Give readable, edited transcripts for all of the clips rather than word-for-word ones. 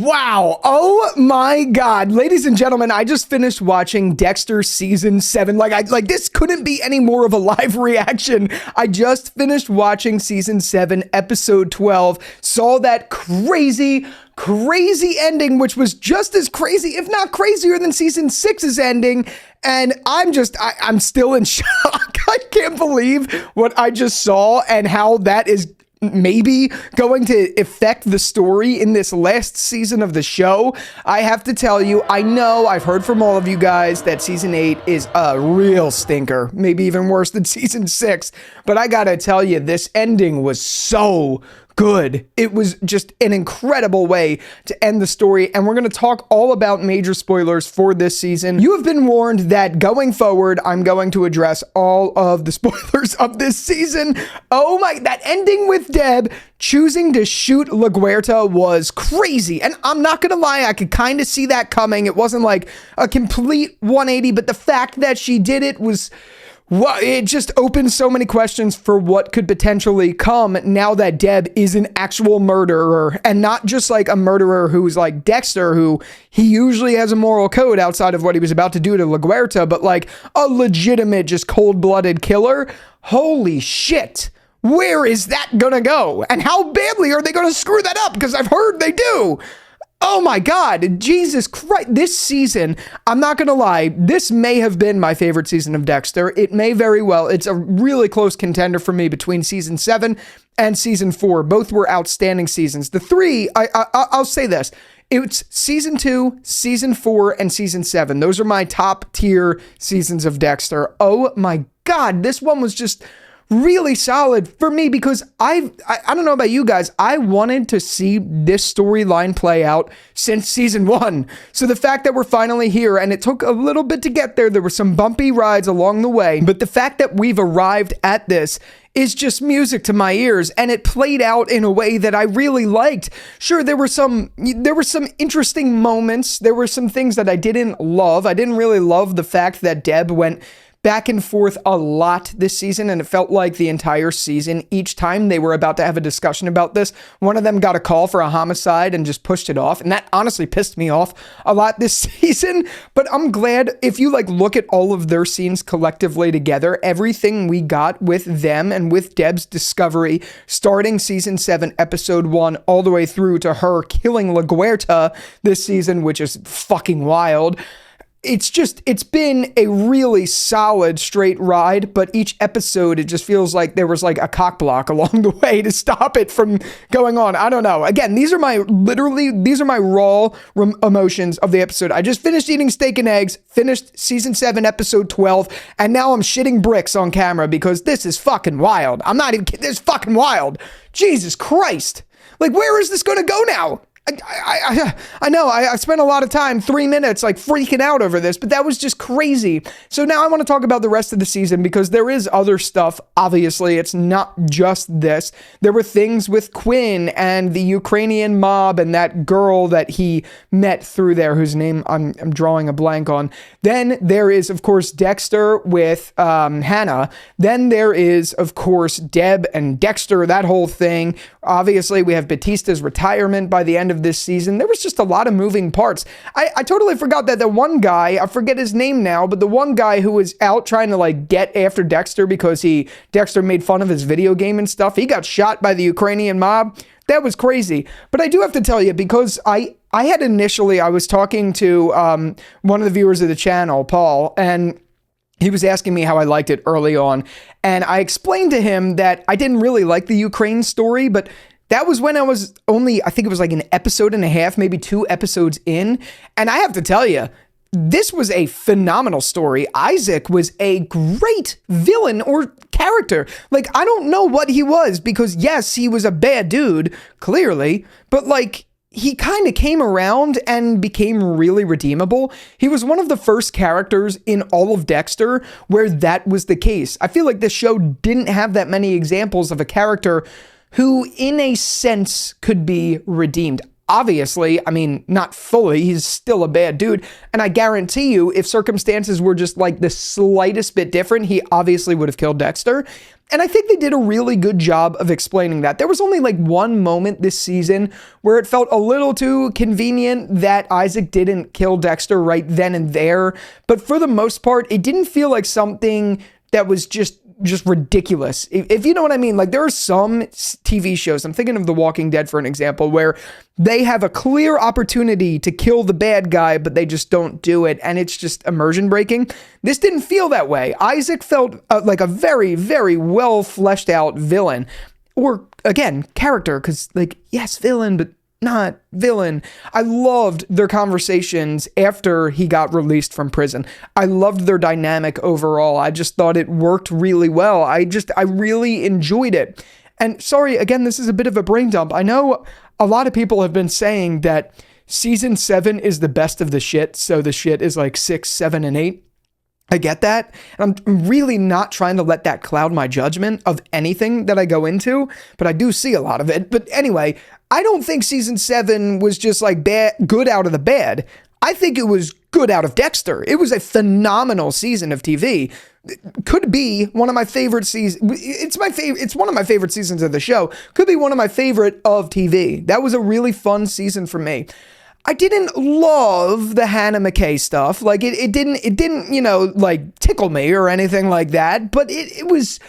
Wow. Oh my God. Ladies and gentlemen, I just finished watching Dexter season 7. Like this couldn't be any more of a live reaction. I just finished watching season 7, episode 12, saw that crazy ending, which was just as crazy, if not crazier than season 6's ending. And I'm still in shock. I can't believe what I just saw and how that is maybe going to affect the story in this last season of the show. I have to tell you, I know I've heard from all of you guys that season 8 is a real stinker, maybe even worse than season 6, but I gotta tell you, this ending was so good. It was just an incredible way to end the story, and we're going to talk all about major spoilers for this season. You have been warned that going forward, I'm going to address all of the spoilers of this season. Oh my, that ending with Deb choosing to shoot LaGuerta was crazy, and I'm not going to lie, I could kind of see that coming. It wasn't like a complete 180, but the fact that she did it was... well, it just opens so many questions for what could potentially come now that Deb is an actual murderer, and not just like a murderer who's like Dexter, who he usually has a moral code outside of what he was about to do to LaGuerta, but like a legitimate, just cold-blooded killer. Holy shit. Where is that gonna go? And how badly are they gonna screw that up? Because I've heard they do. Oh my God, Jesus Christ. This season, I'm not going to lie, this may have been my favorite season of Dexter. It may very well. It's a really close contender for me between season 7 and season 4. Both were outstanding seasons. The 3, I'll say this. It's season 2, season 4, and season 7. Those are my top tier seasons of Dexter. Oh my God, this one was just really solid for me because I don't know about you guys, I wanted to see this storyline play out since season 1. So the fact that we're finally here, and it took a little bit to get there were some bumpy rides along the way, but the fact that we've arrived at this is just music to my ears, and it played out in a way that I really liked. Sure, there were some interesting moments. There were some things that I didn't love. I didn't really love the fact that Deb went back and forth a lot this season, and it felt like the entire season, each time they were about to have a discussion about this, one of them got a call for a homicide and just pushed it off, and that honestly pissed me off a lot this season. But I'm glad, if you like look at all of their scenes collectively together, everything we got with them and with Deb's discovery, starting season 7, episode 1, all the way through to her killing LaGuerta this season, which is fucking wild. It's been a really solid straight ride, but each episode, it just feels like there was like a cock block along the way to stop it from going on. I don't know. Again, these are my raw emotions of the episode. I just finished eating steak and eggs, finished season 7, episode 12, and now I'm shitting bricks on camera because this is fucking wild. I'm not even kidding. This is fucking wild. Jesus Christ. Like, where is this going to go now? I know, I spent a lot of time, 3 minutes, like freaking out over this, but that was just crazy. So now I want to talk about the rest of the season because there is other stuff. Obviously, it's not just this. There were things with Quinn and the Ukrainian mob and that girl that he met through there, whose name I'm drawing a blank on. Then there is, of course, Dexter with Hannah. Then there is, of course, Deb and Dexter, that whole thing. Obviously, we have Batista's retirement by the end of this season. There was just a lot of moving parts. I totally forgot that the one guy, I forget his name now, but the one guy who was out trying to like get after Dexter because Dexter made fun of his video game and stuff, he got shot by the Ukrainian mob. That was crazy. But I do have to tell you, because I was talking to one of the viewers of the channel, Paul, and he was asking me how I liked it early on. And I explained to him that I didn't really like the Ukraine story, but that was when I was only, I think it was like an episode and a half, maybe 2 episodes in. And I have to tell you, this was a phenomenal story. Isaac was a great villain or character. Like, I don't know what he was, because yes, he was a bad dude, clearly, but like, he kind of came around and became really redeemable. He was one of the first characters in all of Dexter where that was the case. I feel like this show didn't have that many examples of a character who, in a sense, could be redeemed. Obviously, I mean, not fully, he's still a bad dude, and I guarantee you, if circumstances were just like the slightest bit different, he obviously would have killed Dexter. And I think they did a really good job of explaining that. There was only like one moment this season where it felt a little too convenient that Isaac didn't kill Dexter right then and there. But for the most part, it didn't feel like something that was just ridiculous. If you know what I mean, like there are some TV shows, I'm thinking of The Walking Dead for an example, where they have a clear opportunity to kill the bad guy, but they just don't do it. And it's just immersion breaking. This didn't feel that way. Isaac felt like a very, very well fleshed out villain, or again, character. Cause like, yes, villain, but not villain. I loved their conversations after he got released from prison. I loved their dynamic overall. I just thought it worked really well. I really enjoyed it. And sorry, again, this is a bit of a brain dump. I know a lot of people have been saying that season 7 is the best of the shit. So the shit is like 6, 7, and 8. I get that. And I'm really not trying to let that cloud my judgment of anything that I go into, but I do see a lot of it. But anyway, I don't think season 7 was just like good out of the bad. I think it was good out of Dexter. It was a phenomenal season of TV. Could be one of my favorite seasons. It's one of my favorite seasons of the show. Could be one of my favorite of TV. That was a really fun season for me. I didn't love the Hannah McKay stuff. Like it didn't, you know, like tickle me or anything like that, but it was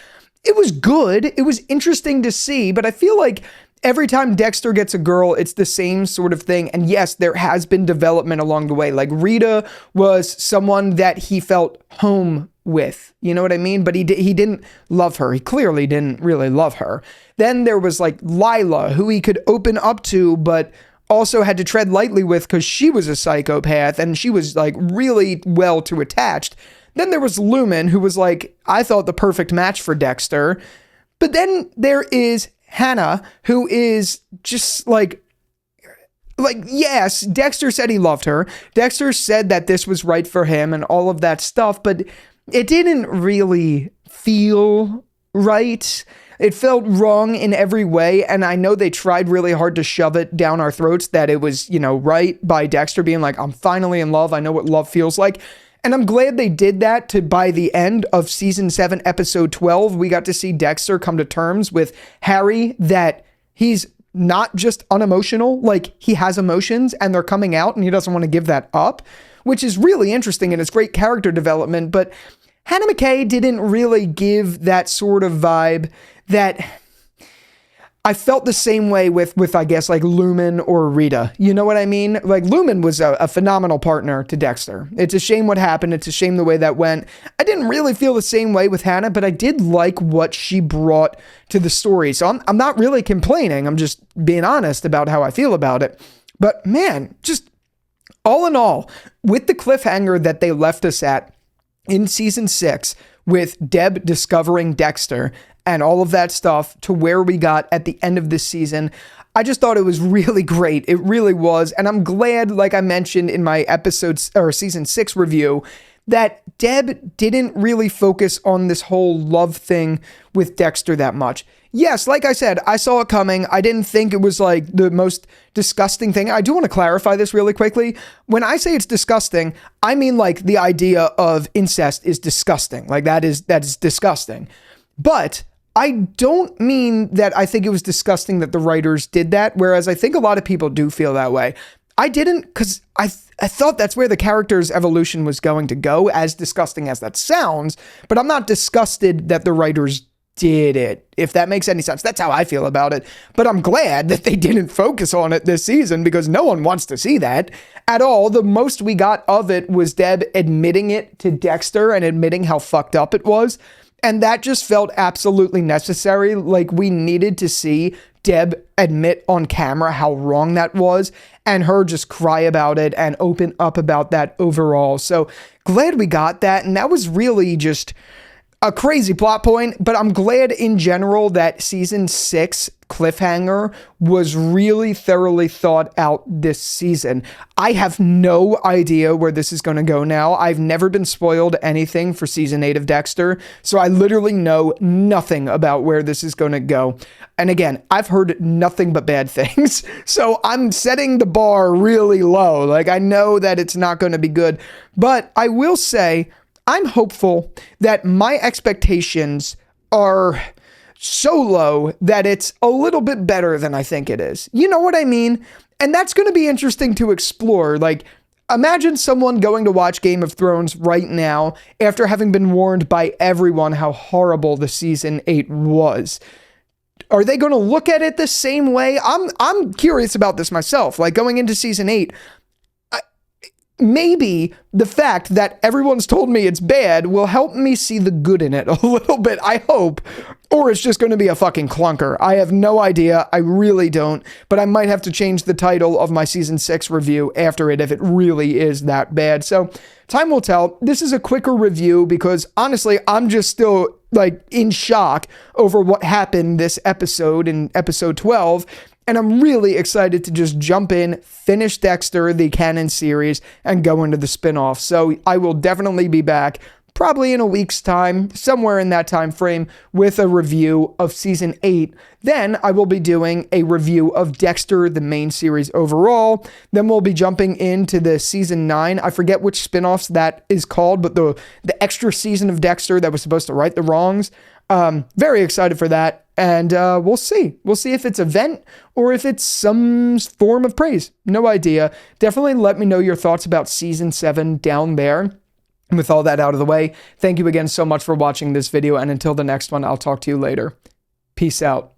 good. It was interesting to see, but I feel like every time Dexter gets a girl, it's the same sort of thing. And yes, there has been development along the way. Like Rita was someone that he felt home with, you know what I mean? But he didn't love her. He clearly didn't really love her. Then there was like Lila, who he could open up to, but also had to tread lightly with because she was a psychopath and she was like really well too attached. Then there was Lumen, who was like, I thought the perfect match for Dexter. But then there is Hannah, who is just like, yes, Dexter said he loved her. Dexter said that this was right for him and all of that stuff, but it didn't really feel right. It felt wrong in every way, and I know they tried really hard to shove it down our throats that it was, you know, right by Dexter being like, I'm finally in love. I know what love feels like. And I'm glad they did that to by the end of season 7, episode 12, we got to see Dexter come to terms with Harry that he's not just unemotional, like he has emotions and they're coming out and he doesn't want to give that up, which is really interesting and it's great character development. But Hannah McKay didn't really give that sort of vibe that I felt the same way with I guess like Lumen or Rita. You know what I mean? Like Lumen was a phenomenal partner to Dexter. It's a shame what happened. It's a shame the way that went. I didn't really feel the same way with Hannah, but I did like what she brought to the story. So I'm not really complaining. I'm just being honest about how I feel about it. But man, just all in all, with the cliffhanger that they left us at in season 6 with Deb discovering Dexter and all of that stuff to where we got at the end of this season, I just thought it was really great. It really was. And I'm glad, like I mentioned in my season 6 review, that Deb didn't really focus on this whole love thing with Dexter that much. Yes, like I said, I saw it coming. I didn't think it was like the most disgusting thing. I do want to clarify this really quickly. When I say it's disgusting, I mean like the idea of incest is disgusting. Like that is disgusting. But I don't mean that I think it was disgusting that the writers did that, whereas I think a lot of people do feel that way. I didn't, because I thought that's where the character's evolution was going to go, as disgusting as that sounds, but I'm not disgusted that the writers did it, if that makes any sense. That's how I feel about it. But I'm glad that they didn't focus on it this season because no one wants to see that at all. The most we got of it was Deb admitting it to Dexter and admitting how fucked up it was. And that just felt absolutely necessary. Like we needed to see Deb admit on camera how wrong that was and her just cry about it and open up about that overall. So glad we got that. And that was really just a crazy plot point, but I'm glad in general that season 6 cliffhanger was really thoroughly thought out this season. I have no idea where this is going to go now. I've never been spoiled anything for season 8 of Dexter, so I literally know nothing about where this is going to go. And again, I've heard nothing but bad things, so I'm setting the bar really low. Like I know that it's not going to be good, but I will say I'm hopeful that my expectations are so low that it's a little bit better than I think it is. You know what I mean? And that's going to be interesting to explore. Like, imagine someone going to watch Game of Thrones right now after having been warned by everyone how horrible the season 8 was. Are they going to look at it the same way? I'm curious about this myself. Like, going into season 8, maybe the fact that everyone's told me it's bad will help me see the good in it a little bit, I hope. Or it's just going to be a fucking clunker. I have no idea. I really don't. But I might have to change the title of my season 6 review after it if it really is that bad. So time will tell. This is a quicker review because honestly, I'm just still like in shock over what happened this episode in episode 12. And I'm really excited to just jump in, finish Dexter, the canon series, and go into the spinoff. So I will definitely be back probably in a week's time, somewhere in that time frame, with a review of season 8. Then I will be doing a review of Dexter, the main series overall. Then we'll be jumping into the season 9. I forget which spinoffs that is called, but the extra season of Dexter that was supposed to right the wrongs. Very excited for that. And we'll see. We'll see if it's a vent or if it's some form of praise. No idea. Definitely let me know your thoughts about season 7 down there. And with all that out of the way, thank you again so much for watching this video. And until the next one, I'll talk to you later. Peace out.